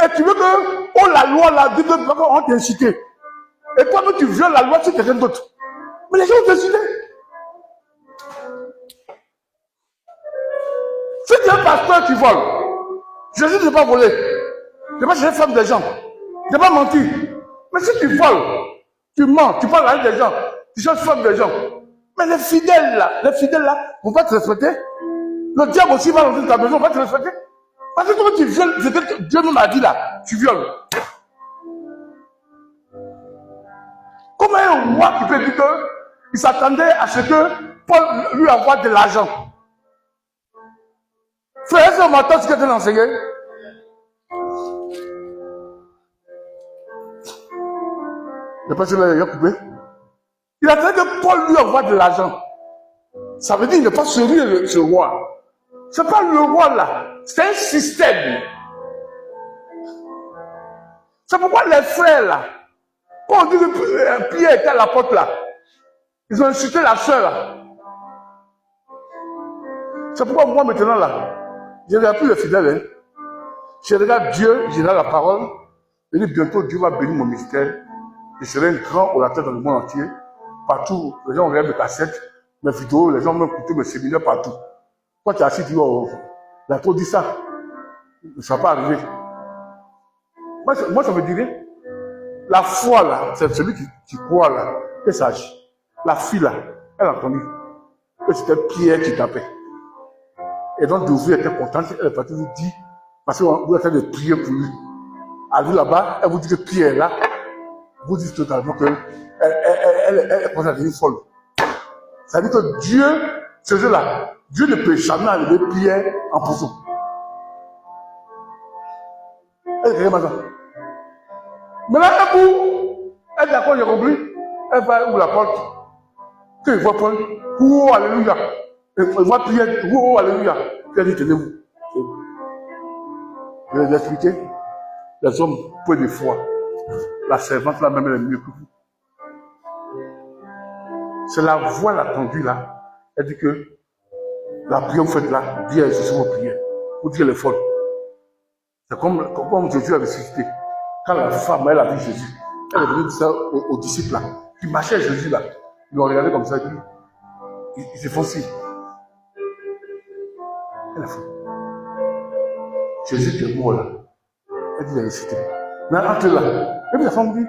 et tu veux que, la loi là, dit qu'on t'incite, et toi-même tu violes la loi sur quelqu'un d'autre. Mais les gens ont décidé. Si tu es un pasteur qui vole, Jésus ne pas voler. Je ne pas chercher femme des gens. Je ne pas mentir. Mais si tu voles, tu mens, tu parles avec des gens, tu cherches femme des gens. Mais les fidèles là, ne vont pas te respecter. Le diable aussi va dans ta maison, va te respecter. Parce que quand tu violes, c'est que Dieu nous a dit là, tu violes. Comment un roi qui peut dire qu'il s'attendait à ce que Paul lui envoie de l'argent? Frère, est-ce que m'entend ce que tu as enseigné? Le pasteur l'a coupé. Il attendait que Paul lui envoie de l'argent. Ça veut dire qu'il n'est pas sérieux, ce roi. Ce n'est pas le roi là. C'est un système. C'est pourquoi les frères là, quand on dit que Pierre était à la porte là, ils ont insulté la soeur là. C'est pourquoi moi maintenant là, je ne regarde plus les fidèles. Hein. Je regarde Dieu, je regarde la parole. Et bientôt Dieu va bénir mon ministère. Je serai un grand orateur dans le monde entier. Partout, les gens regardent mes cassettes, mes vidéos, les gens m'ont écouté mes séminaires partout. Quand tu es assis, tu dis, oh, il a trop dit ça. Ça ne va pas arriver. Moi, ça me dirait, la foi là, c'est celui qui croit là, et sache. La fille là, elle a entendu que c'était Pierre qui tapait. Et donc, vous était contente, elle est partie vous dire, parce que vous êtes en train de prier pour lui. Arrive là-bas, elle vous dit que Pierre est là, vous dites totalement que elle commence à devenir folle. Ça veut dire que Dieu, ce jeu-là, Dieu ne peut jamais enlever Pierre en prison. Elle est maintenant. Maintenant, elle est d'accord, j'ai compris. Elle va ouvrir la porte. Quand il voit Paul, oh, alléluia. Il voit Pierre, oh, alléluia. Pierre dit, tenez-vous. Je vais vous expliquer. Les hommes, peu de foi. La servante là, même, elle est mieux que vous. C'est la voix l'a tendue là. Elle dit que la prière vous faites là, Dieu a exaucé vos prières. Vous dites qu'elle est folle. C'est comme Jésus a ressuscité. Quand la femme, elle a vu Jésus, elle est venue dire ça aux disciples là, qui marchaient à Jésus là. Ils l'ont regardé comme ça, ils se font signe. Elle est folle. Jésus qui est mort là. Elle dit, il a ressuscité. Mais entre là, et puis la femme dit,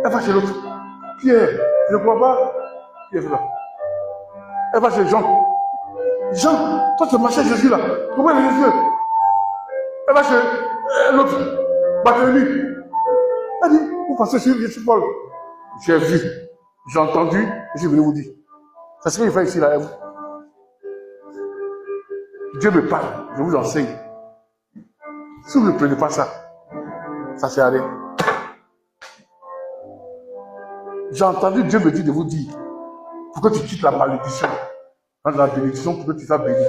elle va chez l'autre. Pierre, je ne crois pas. Pierre est là. Elle va chez Jean. Jean, toi tu marchais Jésus là. Pourquoi il est Jésus? Elle va chez l'autre, Barthélemy. Elle dit, vous pensez que je suis Paul? J'ai vu, j'ai entendu, et je suis venu vous dire. C'est ce qu'il fait ici, là, vous. Dieu me parle, je vous enseigne. Si vous ne prenez pas ça, ça sert à rien. J'ai entendu Dieu me dire de vous dire, pour que tu quittes la malédiction, dans la bénédiction, pour que tu sois béni.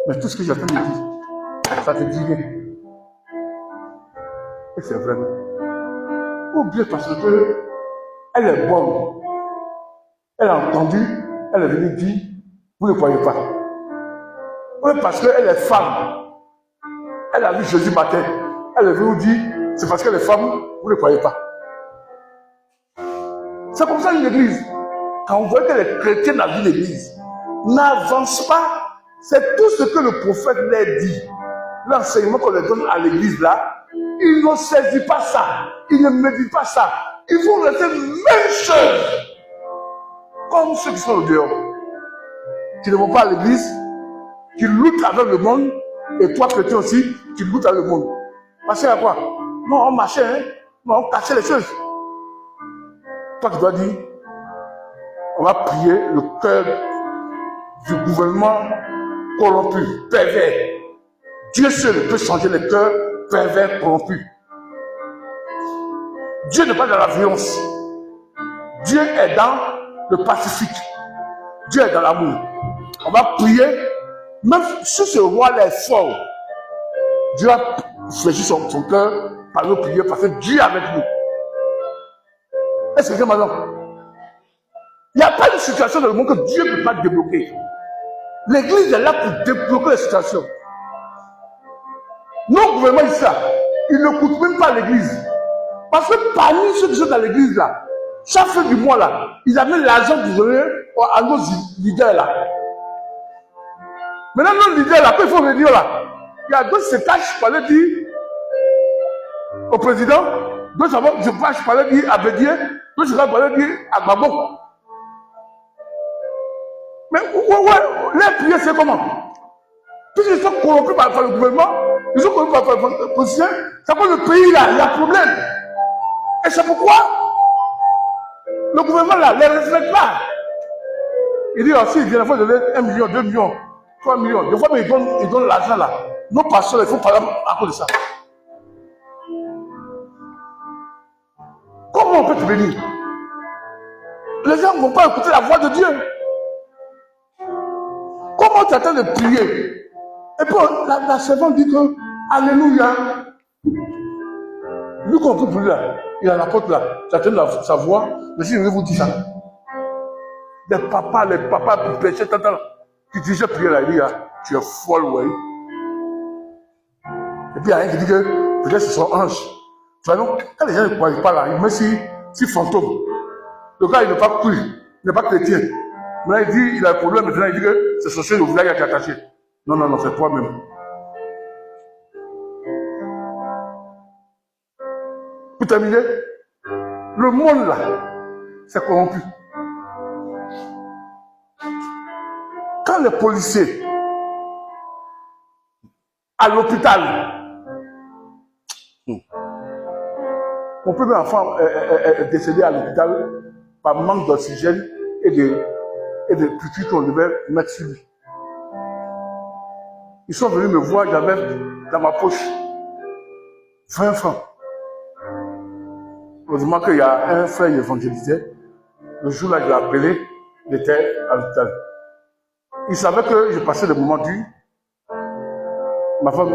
Mais tout ce que j'ai entendu dire, ça te dit rien. Et c'est vrai. Oubliez parce que elle est bonne. Elle a entendu, elle est venue dire, vous ne croyez pas. Oui, parce qu'elle est femme. Elle a vu Jésus matin. Elle est venue vous dire, c'est parce qu'elle est femme, vous ne croyez pas. C'est comme ça une église. Quand on voit qu'elle est chrétienne dans une église, n'avance pas. C'est tout ce que le prophète leur dit. L'enseignement qu'on leur donne à l'église là, ils ne saisissent pas ça. Ils ne méditent pas ça. Ils vont rester même chose. Comme ceux qui sont au dehors. Qui ne vont pas à l'église, qui luttent avec le monde, et toi chrétien aussi, qui luttent avec le monde. Parce à quoi? Non, on marchait, hein? Non, on cachait les choses. Toi qui dois dire, on va prier le cœur du gouvernement corrompu, pervers. Dieu seul peut changer les cœurs pervers, corrompus. Dieu n'est pas dans la violence. Dieu est dans le pacifique. Dieu est dans l'amour. On va prier, même si ce roi-là est fort, Dieu a fléchi son cœur par nos prières parce que Dieu est avec nous. Est-ce que c'est maintenant? Il n'y a pas de situation dans le monde que Dieu ne peut pas débloquer. L'église est là pour débloquer les situations. Nos gouvernements ici, ils ne coûtent même pas l'église. Parce que parmi ceux qui sont dans l'église là, chaque fin du mois là, ils amènent l'argent pour donner à nos leaders là. Maintenant, nos leaders là, quand il faut venir là, il y a d'autres qui se cachent pour aller dire au président, d'autres se cachent pour aller dire à Bédier, d'autres se cachent pour aller dire à Gbagbo. Mais ouais, les prières, c'est comment? Puisqu'ils sont corrompus par le gouvernement, ils sont corrompus par le président, ça fait le pays là, il y a un problème. Et c'est pourquoi le gouvernement là, les respecte pas. Il dit aussi, il vient de donner 1 million, 2 millions, 3 millions. Des fois, mais ils donnent l'argent là. Nos pasteurs, il faut parler à cause de ça. Comment on peut te bénir? Les gens ne vont pas écouter la voix de Dieu. Comment tu attends de prier? Et puis la servante dit que, Alléluia. Lui qu'on peut prier là, il a la porte là, tu attends sa voix, mais si je vais vous dire ça. Les papas pour pécher, qui disent prier là, il dit, tu es folle, ouais. Et puis il y a un qui dit que peut-être c'est son ange. Tu vois, donc, quand les gens ne croient pas là, ils mettent si fantôme. Le gars, il n'est pas cru, il n'est pas chrétien. Maintenant, il dit, il a un problème, maintenant, il dit que c'est son chien, le village qui est attaché. Non, non, non, c'est toi-même. Pour terminer, le monde là, c'est corrompu. Quand les policiers, à l'hôpital, mon premier enfant est décédé à l'hôpital par manque d'oxygène et de piqûres qu'on devait mettre sur lui. Ils sont venus me voir, j'avais dans ma poche 20 francs. Heureusement qu'il y a un frère évangélisé. Le jour là, je l'ai appelé, il était à l'hôpital. Il savait que je passais des moments durs. Ma femme,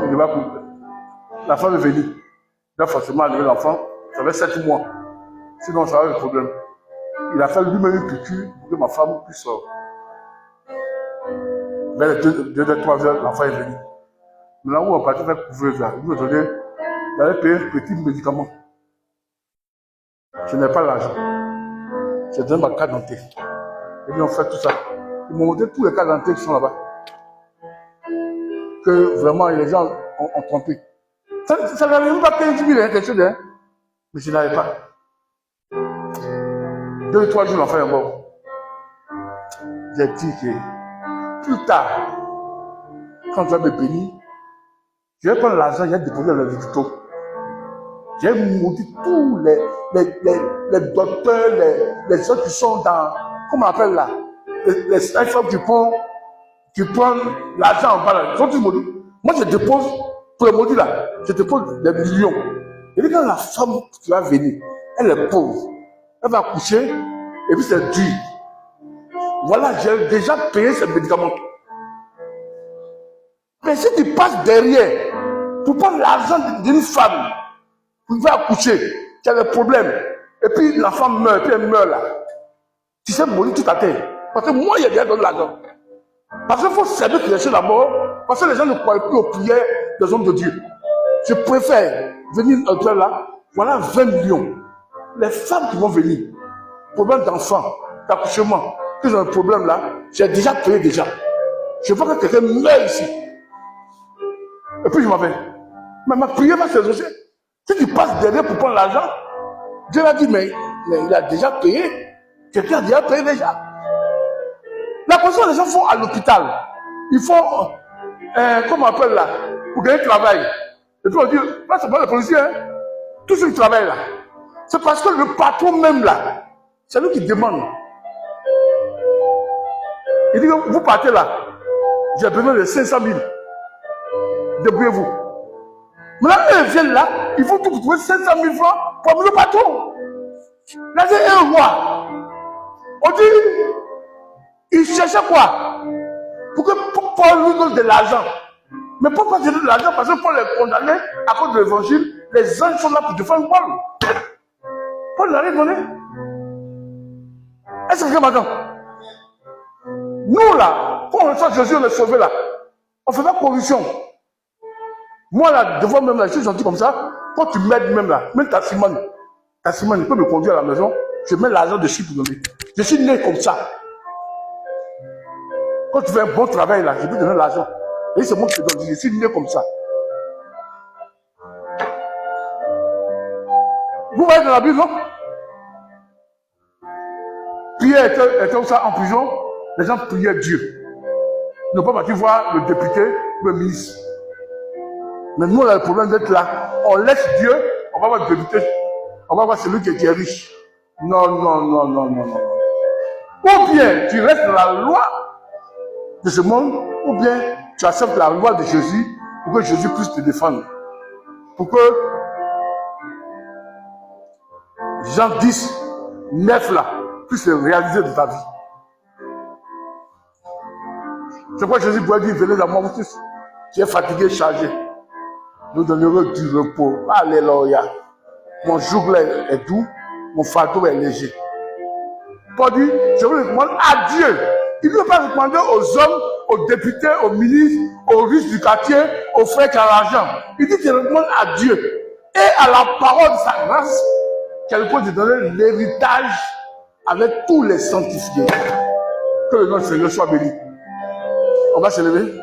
la femme est venue. Il a forcément enlevé l'enfant. Ça avait 7 mois. Sinon, ça avait le problème. Il a fait lui-même une piqûre pour que ma femme puisse sortir. Vers les 2-3 heures, l'enfant est venu. Maintenant, où on partait faire couvrir là, il me donnait, il avait payé un petit médicament. Je n'ai pas l'argent. J'ai donné ma carte d'identité. Et ils ont fait tout ça. Ils m'ont montré tous les cartes d'identité qui sont là-bas. Que vraiment, les gens ont trompé. Ça n'avait même pas 15 000, hein, quelque chose, hein. Mais je n'avais pas. 2 ou 3 jours, l'enfant est mort. J'ai dit que plus tard, quand tu vas me bénir, je vais prendre l'argent, je vais déposer dans le hôpital. j'ai maudit tous les docteurs, les gens qui sont dans, comment on appelle là, les femmes qui prennent l'argent en bas, ils sont tous maudits. Moi, je dépose, pour les maudits là, je dépose des millions. Et puis quand la femme qui va venir, elle est pauvre, elle va coucher, et puis c'est dur. Voilà, j'ai déjà payé ces médicaments. Mais si tu passes derrière pour prendre l'argent d'une femme, tu vas accoucher, tu as des problèmes, et puis la femme meurt, puis elle meurt là, tu sais mourir tout à terre. Parce que moi, il y a déjà donné l'argent. Parce qu'il faut savoir que la mort, parce que les gens ne croient plus aux prières des hommes de Dieu. Je préfère venir un peu là, voilà 20 millions. Les femmes qui vont venir, problème d'enfant, d'accouchement, qu'ils ont un problème là, j'ai déjà payé déjà. Je veux que quelqu'un meure ici. Et puis je m'appelle. Mais ma prière va s'exaucer. Si tu passes derrière pour prendre l'argent, Dieu va dire, mais il a déjà payé. Quelqu'un a déjà payé déjà. La question les gens font à l'hôpital. Ils font, comment on appelle là, pour gagner travail. Et puis on dit, là c'est pas le policier, hein. Tout ce qui travaille là. C'est parce que le patron même là, c'est lui qui demande. Il dit, vous partez là, j'ai besoin de 500 000. Débrouillez-vous. Maintenant, eux viennent là, ils vont tout trouver 500 000 francs pour le patron. Là, c'est un roi. On dit, il cherchait quoi? Pour que Paul lui donne de l'argent. Mais pourquoi donner de l'argent? Parce que Paul est condamné à cause de l'évangile. Les anges sont là pour défendre Paul. Paul n'a rien donné. Est-ce que quelqu'un m'entend? Nous là, quand on reçoit Jésus, on est sauvé là. On ne fait pas corruption. Moi là, devant même là, je suis gentil comme ça. Quand tu m'aides même là, même ta Simone peut me conduire à la maison. Je mets l'argent dessus pour donner. Je suis né comme ça. Quand tu fais un bon travail là, je peux te donner l'argent. Et c'est moi qui te donne. Je suis né comme ça. Vous voyez dans la Bible, non? Pierre était comme ça en prison. Les gens priaient Dieu. Ils n'ont pas parti voir le député, le ministre. Mais nous, on a le problème d'être là. On laisse Dieu, on va voir le député. On va voir celui qui est riche. Non. Ou bien tu restes dans la loi de ce monde, ou bien tu acceptes la loi de Jésus pour que Jésus puisse te défendre. Pour que Jean 10, 9 là, puisse se réaliser de ta vie. C'est pourquoi Jésus pourrait dire, venez à moi vous tous, qui êtes fatigué, chargé. Nous donnerons du repos. Alléluia. Mon joug est doux, mon fardeau est léger. Paul dit, je vous recommande à Dieu. Il ne veut pas recommander aux hommes, aux députés, aux ministres, aux riches du quartier, aux frères qui ont l'argent. Il dit qu'il recommande à Dieu et à la parole de sa grâce qu'elle peut te donner l'héritage avec tous les sanctifiés. Que le nom du Seigneur soit béni. On va se lever.